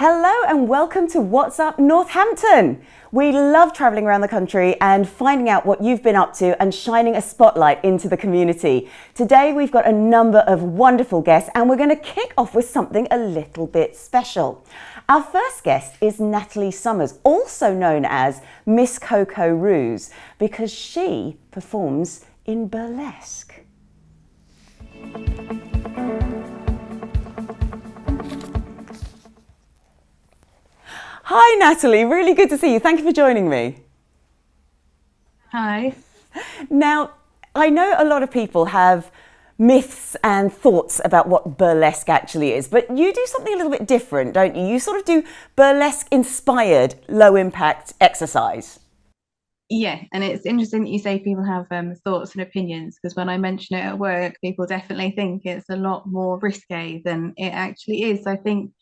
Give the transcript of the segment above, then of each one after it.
Hello and welcome to What's Up Northampton. We love travelling around the country and finding out what you've been up to and shining a spotlight into the community. Today we've got a number of wonderful guests and we're going to kick off with something a little bit special. Our first guest is Natalie Summers, also known as Miss Coco Ruse, because she performs in burlesque. Hi Natalie, really good to see you. Thank you for joining me. Hi. Now, I know a lot of people have myths and thoughts about what burlesque actually is, but you do something a little bit different, don't you? You sort of do burlesque-inspired, low-impact exercise. Yeah, and it's interesting that you say people have thoughts and opinions, because when I mention it at work, people definitely think it's a lot more risque than it actually is. I think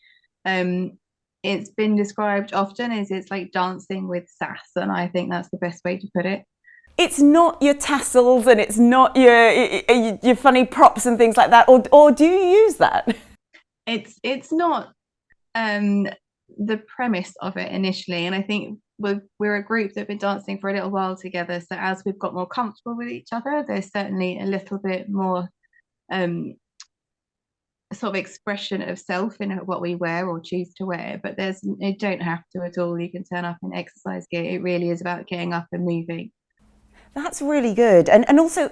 it's been described often as it's like dancing with sass, and I think that's the best way to put it. It's not your tassels and it's not your funny props and things like that, or do you use that? It's not the premise of it initially, and I think we're a group that have been dancing for a little while together, so as we've got more comfortable with each other, there's certainly a little bit more sort of expression of self in what we wear or choose to wear, but you don't have to at all. You can turn up in exercise gear. It really is about getting up and moving. That's really good. And also,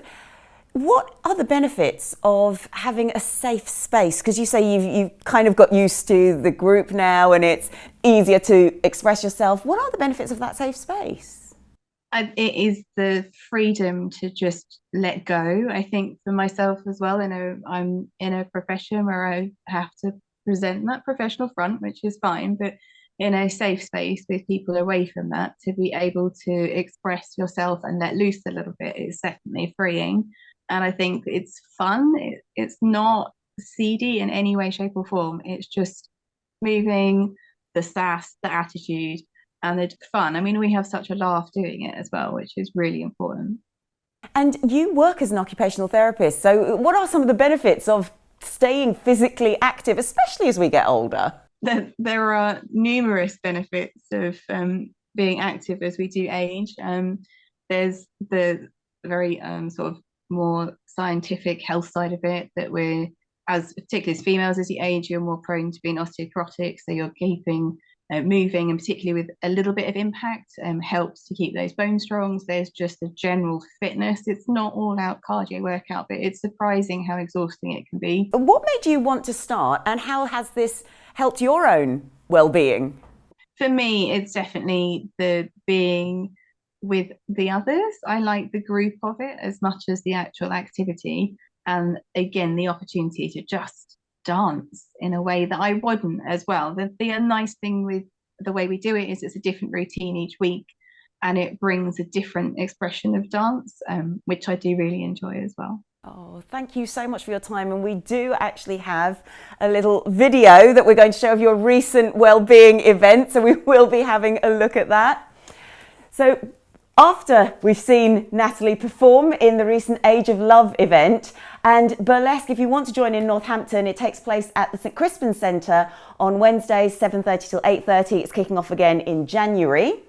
what are the benefits of having a safe space? Because you say you've kind of got used to the group now and it's easier to express yourself. What are the benefits of that safe space? It is the freedom to just let go. I think for myself as well, I'm in a profession where I have to present that professional front, which is fine, but in a safe space with people away from that, to be able to express yourself and let loose a little bit is definitely freeing. And I think it's fun. It's not seedy in any way, shape or form. It's just moving, the sass, the attitude, and it's fun. I mean, we have such a laugh doing it as well, which is really important. And you work as an occupational therapist, so what are some of the benefits of staying physically active, especially as we get older? There are numerous benefits of being active as we do age. There's the very sort of more scientific health side of it, that particularly as females, as you age, you're more prone to being osteoporotic, so you're keeping moving, and particularly with a little bit of impact, helps to keep those bones strong. So there's just a general fitness. It's not all out cardio workout, but it's surprising how exhausting it can be. What made you want to start, and how has this helped your own well-being? For me, it's definitely the being with the others. I like the group of it as much as the actual activity, and again, the opportunity to just dance in a way that I wouldn't as well. The nice thing with the way we do it is it's a different routine each week, and it brings a different expression of dance, which I do really enjoy as well. Oh, thank you so much for your time. And we do actually have a little video that we're going to show of your recent Wellbeing event, so we will be having a look at that. So after we've seen Natalie perform in the recent Age of Love event, and burlesque, if you want to join in Northampton, it takes place at the Crispin Centre on Wednesdays 7:30 till 8:30. It's kicking off again in January.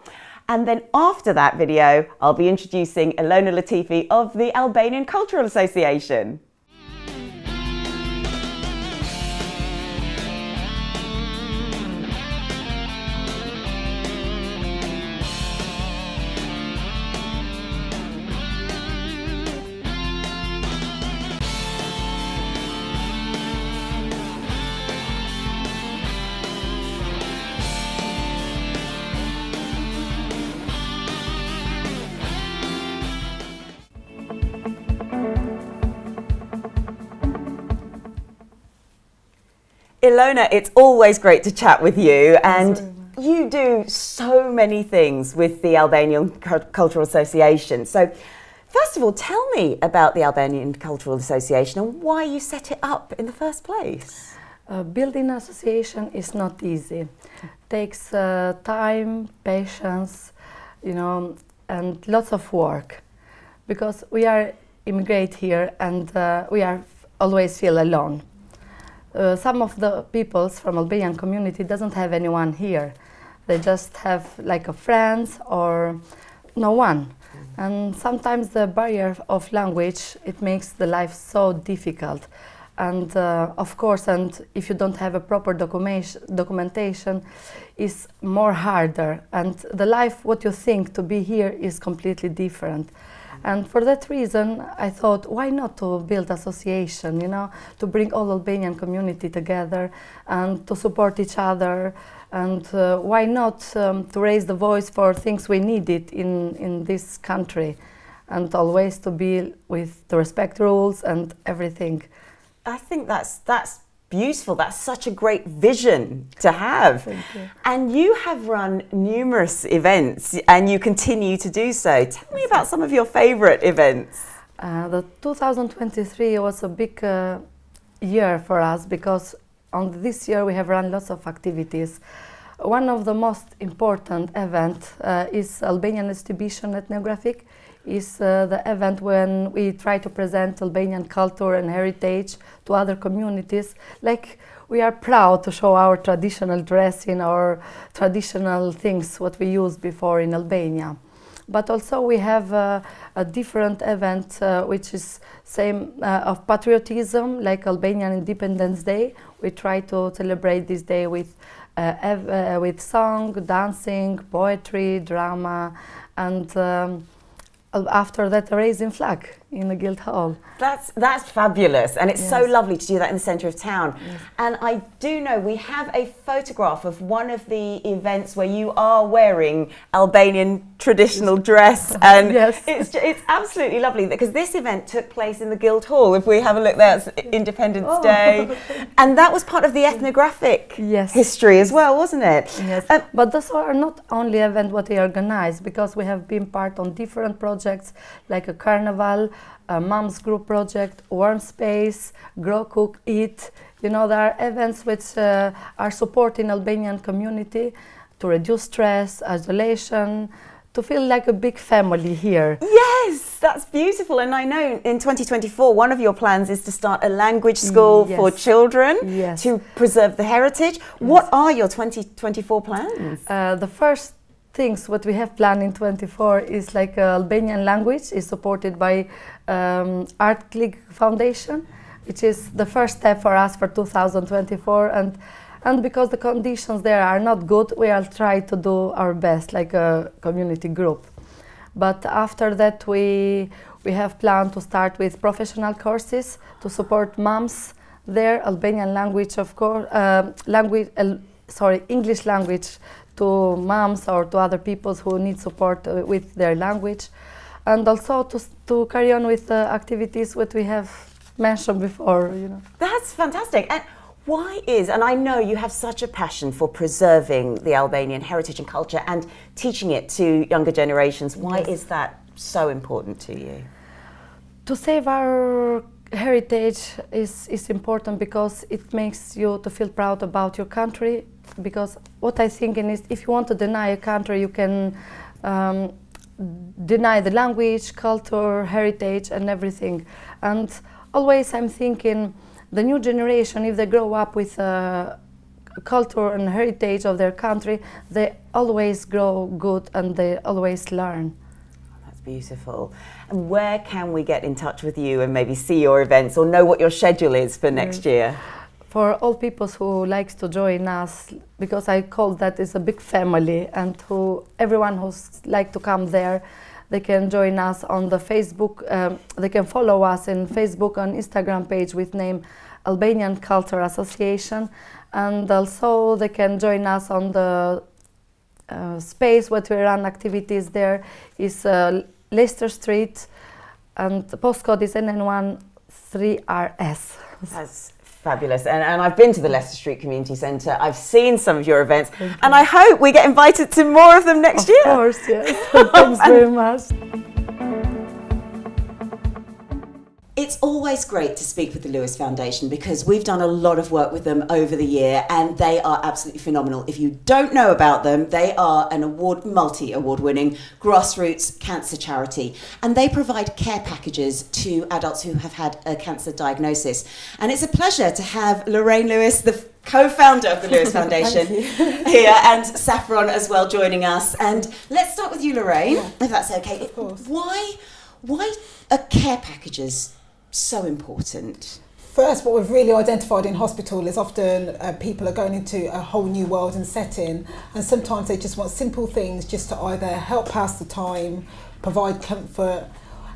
And then after that video, I'll be introducing Elona Latifi of the Albanian Cultural Association. Elona, it's always great to chat with you, and you do so many things with the Albanian Cultural Association. So first of all, tell me about the Albanian Cultural Association and why you set it up in the first place. Building an association is not easy. It takes time, patience, and lots of work, because we are immigrate here and we always feel alone. some of the peoples from Albanian community doesn't have anyone here. They just have like a friends or no one. And sometimes the barrier of language, it makes the life so difficult. And of course, and if you don't have a proper documentation, is more harder. And the life, what you think to be here is completely different. And for that reason, I thought, why not to build association, you know, to bring all Albanian community together and to support each other. And why not to raise the voice for things we needed in this country, and always to be with the respect rules and everything. I think that's beautiful. That's such a great vision to have. Thank you. And you have run numerous events and you continue to do so. Tell me about some of your favourite events. The 2023 was a big year for us because on this year we have run lots of activities. One of the most important event is Albanian exhibition ethnographic. Is the event when we try to present Albanian culture and heritage to other communities. Like, we are proud to show our traditional dressing, our traditional things what we used before in Albania. But also we have a different event which is same of patriotism, like Albanian Independence Day. We try to celebrate this day with song, dancing, poetry, drama, and after that, a raising flag in the Guildhall. That's fabulous, and it's so Yes. lovely to do that in the centre of town. Yes. And I do know we have a photograph of one of the events where you are wearing Albanian traditional dress, and Yes. it's absolutely lovely because this event took place in the Guildhall. If we have a look there, it's Independence Oh. Day, and that was part of the ethnographic Yes. history as well, wasn't it? Yes, but those are not only events what we organize, because we have been part on different projects like a carnival, a mom's group project, warm space, grow, cook, eat. You know, there are events which are supporting Albanian community to reduce stress, isolation, to feel like a big family here. Yes, that's beautiful. And I know in 2024, one of your plans is to start a language school Yes. for children Yes. to preserve the heritage. What are your 2024 plans? The first things what we have planned in 24 is like Albanian language is supported by Art Click Foundation, which is the first step for us for 2024, and because the conditions there are not good, we will try to do our best like a community group. But after that we have planned to start with professional courses to support moms there, Albanian language of course, English language to moms or to other people who need support with their language, and also to carry on with the activities what we have mentioned before, you know. That's fantastic. And why is, and I know you have such a passion for preserving the Albanian heritage and culture and teaching it to younger generations, why Yes. is that so important to you? To save our heritage is important because it makes you to feel proud about your country. Because what I think is, if you want to deny a country, you can deny the language, culture, heritage, and everything. And always I'm thinking, the new generation, if they grow up with culture and heritage of their country, they always grow good and they always learn. That's beautiful. And where can we get in touch with you and maybe see your events or know what your schedule is for next year? For all people who likes to join us, because I call that is a big family, and everyone who's like to come there, they can join us on the Facebook. They can follow us in Facebook and Instagram page with name Albanian Cultural Association, and also they can join us on the space where we run activities. There is Leicester Street, and the postcode is NN1 3RS. That's fabulous. And I've been to the Leicester Street Community Centre. I've seen some of your events, and I hope we get invited to more of them next year. Of course, yes. Thanks very much. It's always great to speak with the Lewis Foundation because we've done a lot of work with them over the year and they are absolutely phenomenal. If you don't know about them, they are an multi-award winning grassroots cancer charity, and they provide care packages to adults who have had a cancer diagnosis. And it's a pleasure to have Lorraine Lewis, the co-founder of the Lewis Foundation here, and Saffron as well joining us. And let's start with you, Lorraine, if that's okay. Of course. Why are care packages so important? First, what we've really identified in hospital is often people are going into a whole new world and setting, and sometimes they just want simple things just to either help pass the time, provide comfort,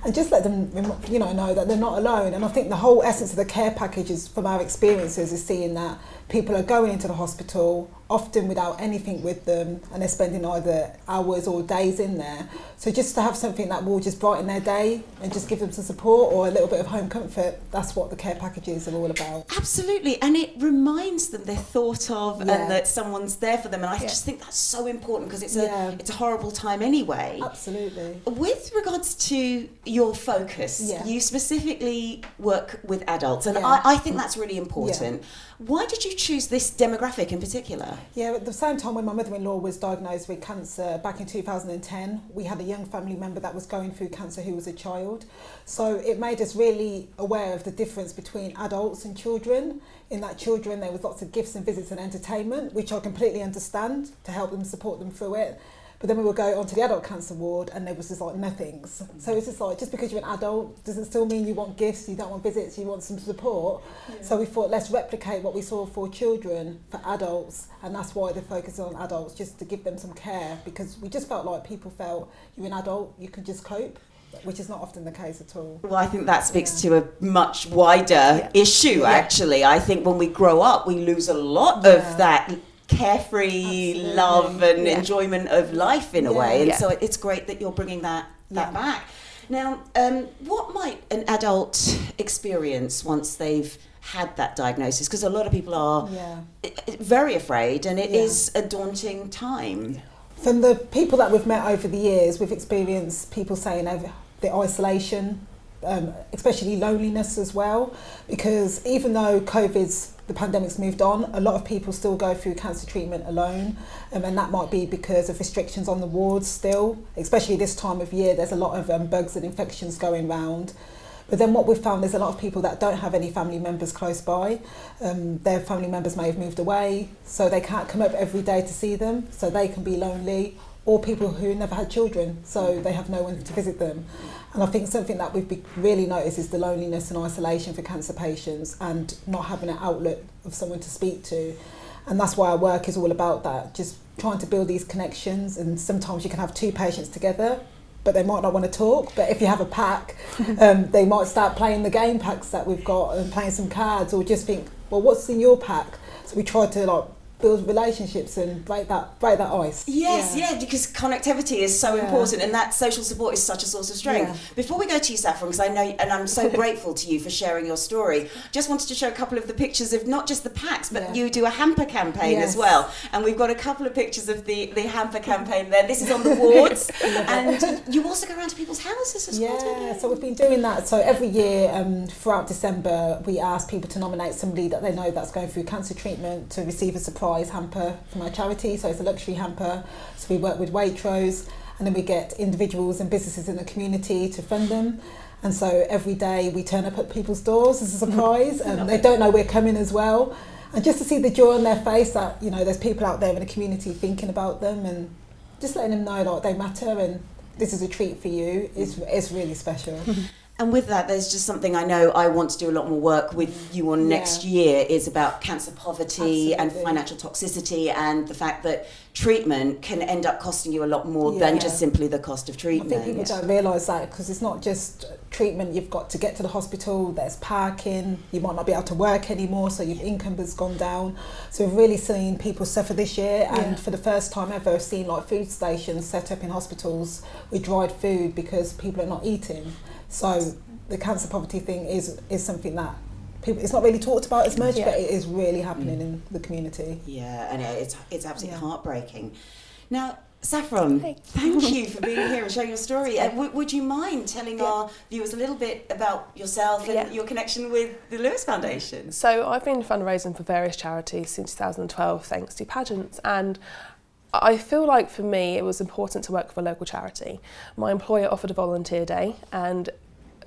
and just let them know that they're not alone. And I think the whole essence of the care packages from our experiences is seeing that people are going into the hospital often without anything with them, and they're spending either hours or days in there. So just to have something that will just brighten their day and just give them some support or a little bit of home comfort, that's what the care packages are all about. Absolutely, and it reminds them they're thought of and that someone's there for them, and I just think that's so important because it's a horrible time anyway. Absolutely. With regards to your focus, you specifically work with adults, and I think that's really important. Why did you choose this demographic in particular? Yeah, at the same time when my mother-in-law was diagnosed with cancer back in 2010, we had a young family member that was going through cancer who was a child. So it made us really aware of the difference between adults and children. In that children, there was lots of gifts and visits and entertainment, which I completely understand, to help them, support them through it. But then we would go onto the adult cancer ward and there was just like nothings. So it's just like, just because you're an adult doesn't still mean you want gifts, you don't want visits, you want some support. So we thought, let's replicate what we saw for children, for adults, and that's why the focus is on adults, just to give them some care, because we just felt like people felt you're an adult, you can just cope, which is not often the case at all. Well, I think that speaks to a much wider issue, actually. I think when we grow up, we lose a lot of that carefree love and enjoyment of life in a way, and so it's great that you're bringing that back. Now, what might an adult experience once they've had that diagnosis? Because a lot of people are very afraid, and it is a daunting time. From the people that we've met over the years, we've experienced people saying the isolation, especially loneliness as well, because even though the pandemic's moved on, a lot of people still go through cancer treatment alone, and that might be because of restrictions on the wards still, especially this time of year. There's a lot of bugs and infections going round. But then what we've found is a lot of people that don't have any family members close by. Their family members may have moved away, so they can't come up every day to see them, so they can be lonely, or people who never had children, so they have no one to visit them. And I think something that we've really noticed is the loneliness and isolation for cancer patients, and not having an outlet of someone to speak to. And that's why our work is all about that, just trying to build these connections. And sometimes you can have two patients together, but they might not want to talk. But if you have a pack, they might start playing the game packs that we've got and playing some cards, or just think, well, what's in your pack? So we try to build relationships and break that ice. Yes, because connectivity is so important, and that social support is such a source of strength. Before we go to you, Saffron, because I know, and I'm so grateful to you for sharing your story, just wanted to show a couple of the pictures of not just the packs, but you do a hamper campaign as well, and we've got a couple of pictures of the hamper campaign there. This is on the wards, and you also go around to people's houses as well, don't you? So we've been doing that. So every year throughout December, we ask people to nominate somebody that they know that's going through cancer treatment to receive a surprise hamper from our charity. So it's a luxury hamper, so we work with Waitrose, and then we get individuals and businesses in the community to fund them. And so every day we turn up at people's doors as a surprise, and they don't know we're coming as well, and just to see the joy on their face that there's people out there in the community thinking about them, and just letting them know they matter and this is a treat for you is really special. And with that, there's just something I know I want to do a lot more work with you on next year, is about cancer poverty and financial toxicity, and the fact that treatment can end up costing you a lot more than just simply the cost of treatment. I think people don't realise that, because it's not just treatment. You've got to get to the hospital, there's parking, you might not be able to work anymore, so your income has gone down. So we've really seen people suffer this year, and for the first time ever, I've seen food stations set up in hospitals with dried food because people are not eating. So the cancer poverty thing is something that it's not really talked about as much, but it is really happening in the community. Yeah, and it's absolutely heartbreaking. Now, Saffron, Hey. thank you for being here and sharing your story. Would you mind telling our viewers a little bit about yourself and your connection with the Lewis Foundation? So I've been fundraising for various charities since 2012 thanks to pageants, and I feel like for me it was important to work for a local charity. My employer offered a volunteer day, and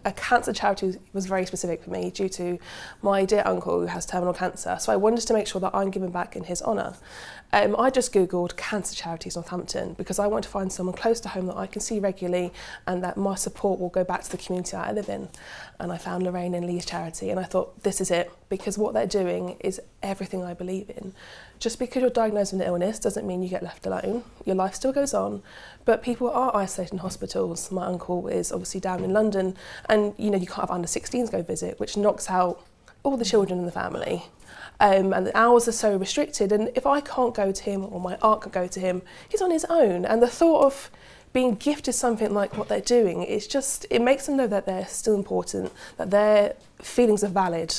a cancer charity was very specific for me due to my dear uncle who has terminal cancer. So I wanted to make sure that I'm giving back in his honour. I just Googled Cancer Charities Northampton because I want to find someone close to home that I can see regularly and that my support will go back to the community that I live in. And I found Lorraine and Lee's charity, and I thought, this is it, because what they're doing is everything I believe in. Just because you're diagnosed with an illness doesn't mean you get left alone. Your life still goes on, but people are isolated in hospitals. My uncle is obviously down in London, and you know, you can't have under 16s go visit, which knocks out all the children in the family. And the hours are so restricted, and if I can't go to him or my aunt can go to him, he's on his own. And the thought of being gifted something like what they're doing, it makes them know that they're still important, that their feelings are valid.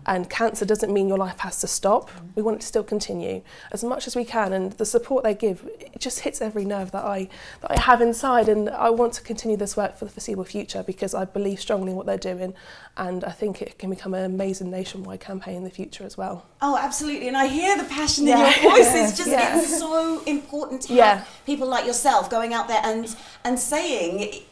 And cancer doesn't mean your life has to stop. We want it to still continue as much as we can, and the support they give, it just hits every nerve that I have inside, and I want to continue this work for the foreseeable future because I believe strongly in what they're doing, and I think it can become an amazing nationwide campaign in the future as well. Oh, absolutely, and I hear the passion in your voice. It's just it's so important to have people like yourself going out there and saying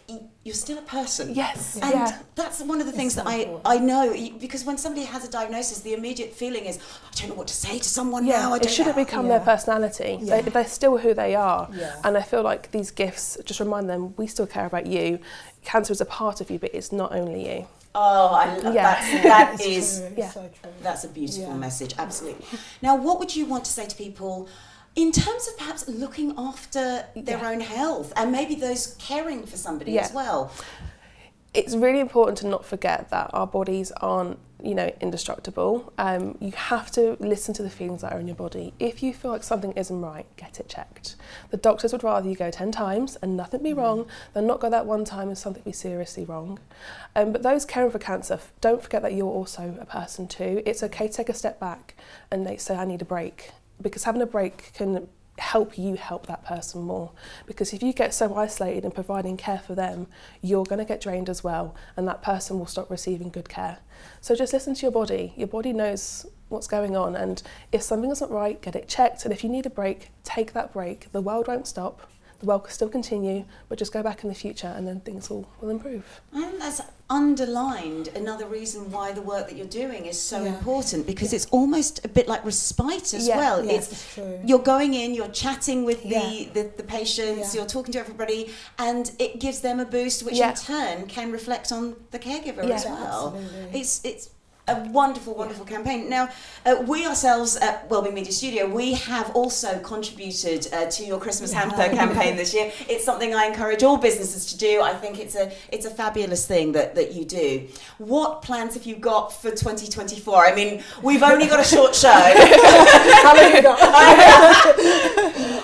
you're still a person. Yes. And that's one of the things that I know, because when somebody has a diagnosis, the immediate feeling is, I don't know what to say to someone now. It shouldn't become their personality. They're still who they are. And I feel like these gifts just remind them, we still care about you. Cancer is a part of you, but it's not only you. Oh, I love that. So true. That's a beautiful message, absolutely. Now, what would you want to say to people in terms of perhaps looking after their own health and maybe those caring for somebody as well? It's really important to not forget that our bodies aren't, indestructible. You have to listen to the feelings that are in your body. If you feel like something isn't right, get it checked. The doctors would rather you go 10 times and nothing be wrong than not go that one time and something be seriously wrong. But those caring for cancer, don't forget that you're also a person too. It's okay to take a step back and they say, I need a break. Because having a break can help you help that person more. Because if you get so isolated in providing care for them, you're going to get drained as well, and that person will stop receiving good care. So just listen to your body. Your body knows what's going on, and if something isn't right, get it checked. And if you need a break, take that break. The world won't stop. The world will still continue, but just go back in the future and then things will improve. And that's underlined another reason why the work that you're doing is so important, because it's almost a bit like respite as well. It's true. You're going in, you're chatting with the patients, you're talking to everybody, and it gives them a boost, which in turn can reflect on the caregiver as well. Absolutely. It's a wonderful, wonderful campaign. Now, we ourselves at Wellbeing Media Studio, we have also contributed to your Christmas hamper campaign this year. It's something I encourage all businesses to do. I think it's a fabulous thing that you do. What plans have you got for 2024? I mean, we've only got a short show. How long have you got?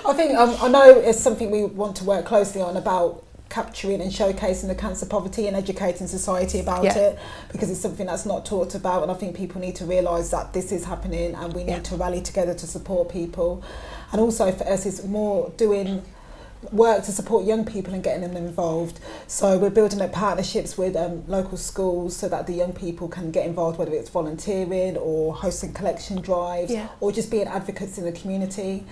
I think I know it's something we want to work closely on, about capturing and showcasing the cancer poverty and educating society about it, because it's something that's not talked about, and I think people need to realise that this is happening and we need to rally together to support people. And also for us, it's more doing work to support young people and getting them involved. So we're building up partnerships with local schools so that the young people can get involved, whether it's volunteering or hosting collection drives or just being advocates in the community.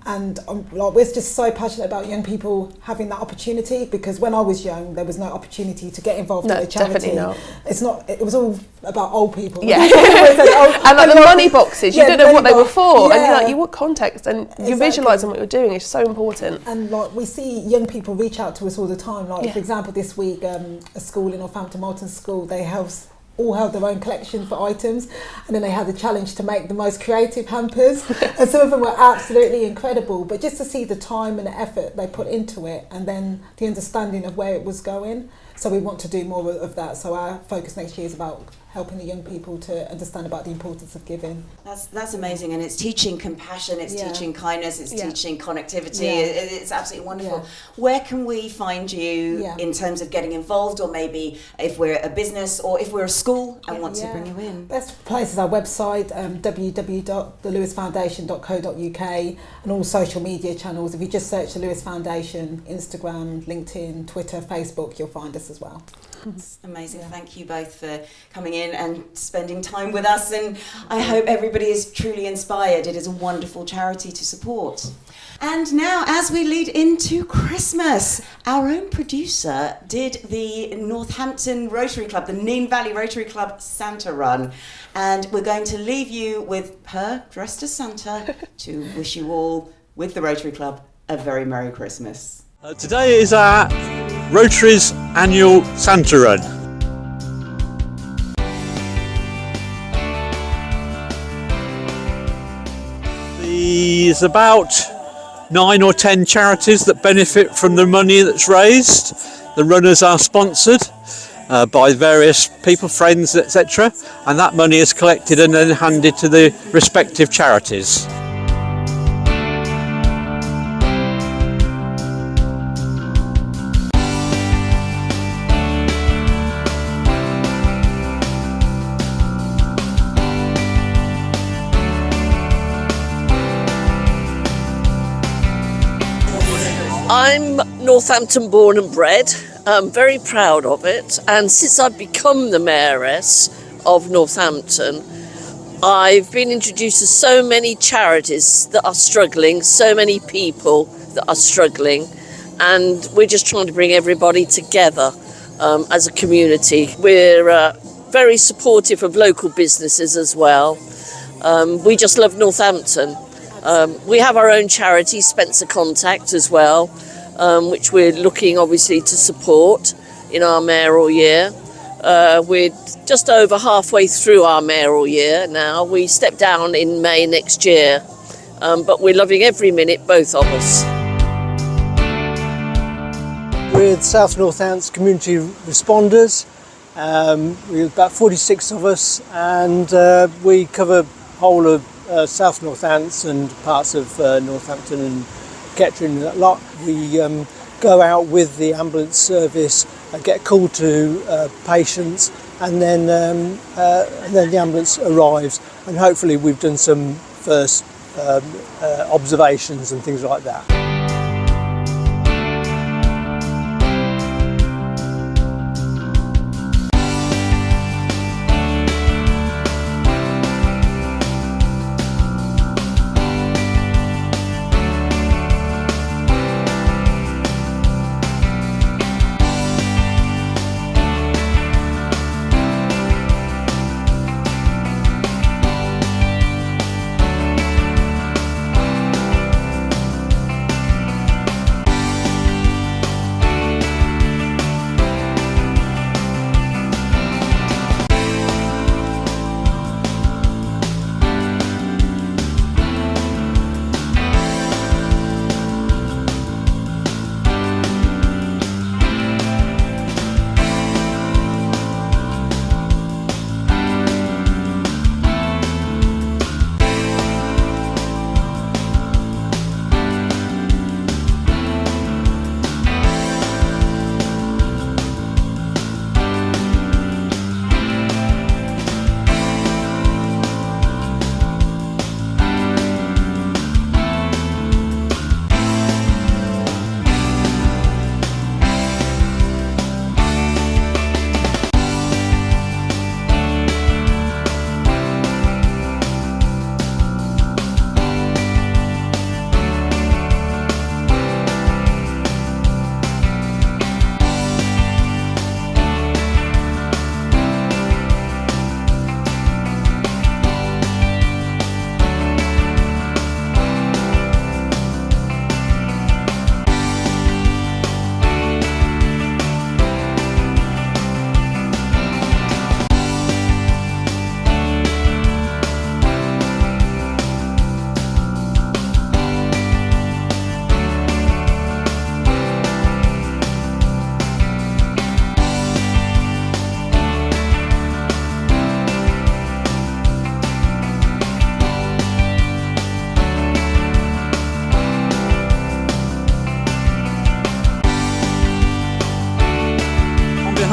And we're just so passionate about young people having that opportunity, because when I was young, there was no opportunity to get involved in a charity. Definitely not. It was all about old people. Yeah. And like the money boxes, you didn't know what they were for. And you want context, and you're visualising what you're doing is so important. And like we see young people reach out to us all the time. Like for example, this week, a school in Northampton, Malton School, they all held their own collection for items, and then they had the challenge to make the most creative hampers, and some of them were absolutely incredible. But just to see the time and the effort they put into it, and then the understanding of where it was going, so we want to do more of that. So our focus next year is about helping the young people to understand about the importance of giving. That's amazing, and it's teaching compassion, it's teaching kindness, it's teaching connectivity. It's absolutely wonderful. Where can we find you in terms of getting involved, or maybe if we're a business or if we're a school and want to bring you in? Best place is our website, www.theLewisFoundation.co.uk, and all social media channels. If you just search the Lewis Foundation, Instagram, LinkedIn, Twitter, Facebook, you'll find us as well. That's amazing. Thank you both for coming in and spending time with us, and I hope everybody is truly inspired. It is a wonderful charity to support. And now, as we lead into Christmas, our own producer did the Northampton Rotary Club, the Nene Valley Rotary Club Santa Run, and we're going to leave you with her dressed as Santa to wish you all, with the Rotary Club, a very Merry Christmas. Today is our Rotary's annual Santa Run. There's about 9 or 10 charities that benefit from the money that's raised. The runners are sponsored by various people, friends, etc., and that money is collected and then handed to the respective charities. I'm Northampton born and bred. I'm very proud of it, and since I've become the mayoress of Northampton, I've been introduced to so many charities that are struggling, so many people that are struggling, and we're just trying to bring everybody together as a community. We're very supportive of local businesses as well. We just love Northampton. We have our own charity, Spencer Contact, as well, which we're looking obviously to support in our mayoral year. We're just over halfway through our mayoral year now. We step down in May next year, but we're loving every minute, both of us. With South Northampton's community responders, we're about 46 of us, and we cover whole of South Northampton and parts of Northampton and Kettering and that lot. We go out with the ambulance service, get called to patients, and then the ambulance arrives, and hopefully we've done some first observations and things like that.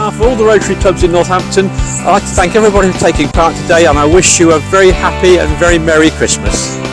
behalf of all the Rotary clubs in Northampton, I'd like to thank everybody for taking part today, and I wish you a very happy and very Merry Christmas.